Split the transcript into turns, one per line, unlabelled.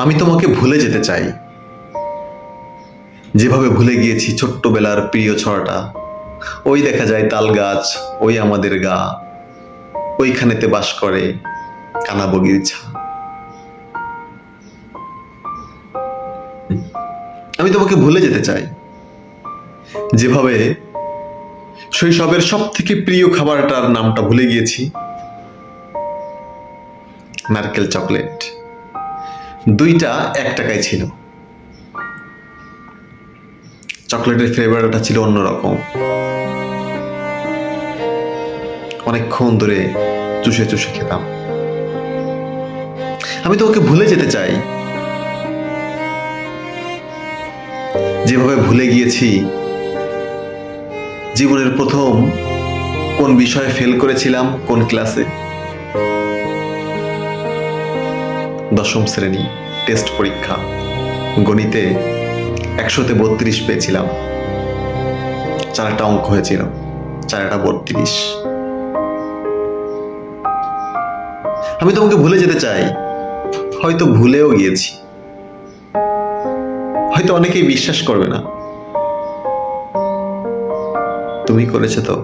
আমি তোমাকে ভুলে যেতে চাই, যেভাবে ভুলে গিয়েছি ছোট্টবেলার প্রিয় ছড়াটা। ওই দেখা যায় তাল গাছ, ওই আমাদের গা, ওইখানেতে বাস করে কানা বগির ছা। আমি তোমাকে ভুলে যেতে চাই, যেভাবে শৈশবের সব থেকে প্রিয় খাবারটার নামটা ভুলে গিয়েছি, নারকেল চকলেট। দুইটা 1 টাকায় ছিল। চকলেটের ফ্লেভারটা ছিল অন্যরকম, অনেকক্ষণ ধরে চুষে চুষে খেতাম। আমি তোমাকে ভুলে যেতে চাই, যেভাবে ভুলে গিয়েছি জীবনের প্রথম কোন বিষয়ে ফেল করেছিলাম, কোন ক্লাসে। 10ম শ্রেণী টেস্ট পরীক্ষা, গণিতে 100তে 32 পেয়েছিলাম। 4টা অঙ্ক হয়েছিল, 4টা 32। আমি তোমাকে ভুলে যেতে চাই, হয়তো ভুলেও গিয়েছি, হয়তো অনেকেই বিশ্বাস করবে না, তুমি করেছো তো।